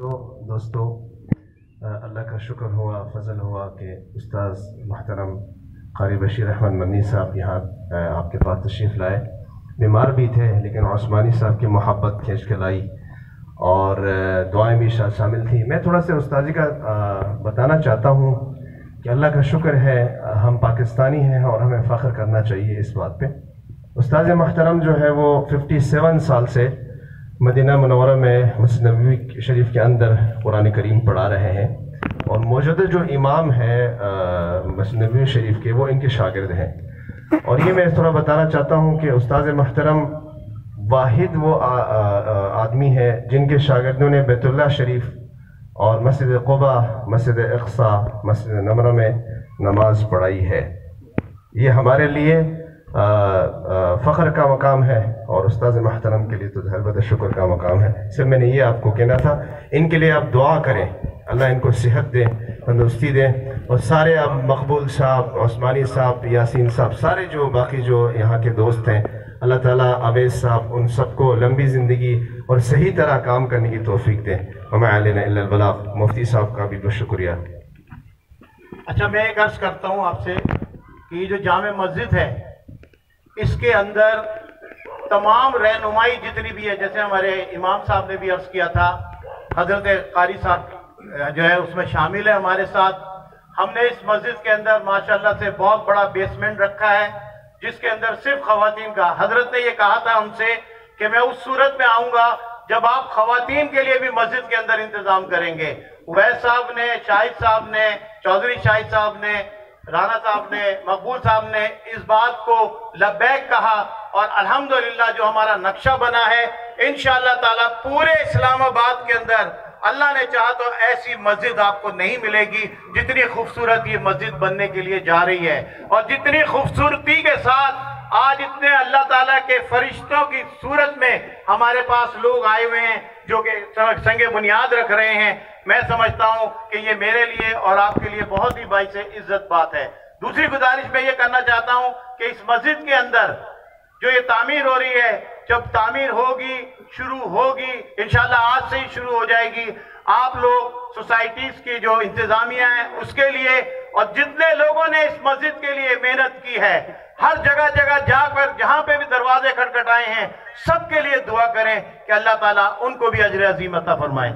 دوستو، اللہ کا شکر ہوا، فضل ہوا کہ استاذ محترم قاری بشیر احمد منی صاحب یہاں آپ کے پاس تشریف لائے۔ بیمار بھی تھے لیکن عثمانی صاحب کی محبت کھینچ کے لائی اور دعائیں بھی شامل تھیں۔ میں تھوڑا سا استاذی کا بتانا چاہتا ہوں کہ اللہ کا شکر ہے ہم پاکستانی ہیں اور ہمیں فخر کرنا چاہیے اس بات پہ۔ استاذ محترم جو ہے وہ 57 سال سے مدینہ منورہ میں مسجد نبوی شریف کے اندر قرآن کریم پڑھا رہے ہیں، اور موجودہ جو امام ہیں مسجد نبوی شریف کے وہ ان کے شاگرد ہیں۔ اور یہ میں تھوڑا بتانا چاہتا ہوں کہ استاذ محترم واحد وہ آدمی ہے جن کے شاگردوں نے بیت اللہ شریف اور مسجد قباء، مسجد اقصی، مسجد نمرہ میں نماز پڑھائی ہے۔ یہ ہمارے لیے فخر کا مقام ہے اور استاذ محترم کے لیے تو البتہ شکر کا مقام ہے۔ صرف میں نے یہ آپ کو کہنا تھا، ان کے لیے آپ دعا کریں، اللہ ان کو صحت دے، تندرستی دے، اور سارے اب مقبول صاحب، عثمانی صاحب، یاسین صاحب، سارے جو باقی جو یہاں کے دوست ہیں، اللہ تعالیٰ عویس صاحب ان سب کو لمبی زندگی اور صحیح طرح کام کرنے کی توفیق دیں۔ وما علینا الا البلاغ۔ مفتی صاحب کا بھی بہت شکریہ۔ اچھا، میں ایک عرض کرتا ہوں آپ سے کہ یہ جو جامع مسجد ہے اس کے اندر تمام رہنمائی جتنی بھی ہے، جیسے ہمارے امام صاحب نے بھی عرض کیا تھا، حضرت قاری صاحب جو ہے اس میں شامل ہے ہمارے ساتھ۔ ہم نے اس مسجد کے اندر ماشاءاللہ سے بہت بڑا بیسمنٹ رکھا ہے جس کے اندر صرف خواتین کا، حضرت نے یہ کہا تھا ہم سے کہ میں اس صورت میں آؤں گا جب آپ خواتین کے لیے بھی مسجد کے اندر انتظام کریں گے۔ اویس صاحب نے، شاہد صاحب نے، چودھری شاہد صاحب نے، رانا صاحب نے، مقبول صاحب نے اس بات کو لبیک کہا، اور الحمدللہ جو ہمارا نقشہ بنا ہے انشاءاللہ تعالیٰ پورے اسلام آباد کے اندر اللہ نے چاہا تو ایسی مسجد آپ کو نہیں ملے گی جتنی خوبصورت یہ مسجد بننے کے لیے جا رہی ہے، اور جتنی خوبصورتی کے ساتھ آج اتنے اللہ تعالیٰ کے فرشتوں کی صورت میں ہمارے پاس لوگ آئے ہوئے ہیں جو کہ سنگ بنیاد رکھ رہے ہیں۔ میں سمجھتا ہوں کہ یہ میرے لیے اور آپ کے لیے بہت ہی باعث عزت بات ہے۔ دوسری گزارش میں یہ کرنا چاہتا ہوں کہ اس مسجد کے اندر جو یہ تعمیر ہو رہی ہے، جب تعمیر ہوگی، شروع ہوگی، انشاءاللہ آج سے ہی شروع ہو جائے گی، آپ لوگ سوسائٹیز کی جو انتظامیہ ہیں اس کے لیے اور جتنے لوگوں نے اس مسجد کے لیے محنت کی ہے، ہر جگہ جگہ جا کر جہاں پہ بھی دروازے کھٹکھٹائے ہیں، سب کے لیے دعا کریں کہ اللہ تعالیٰ ان کو بھی اجر عظیم عطا فرمائے۔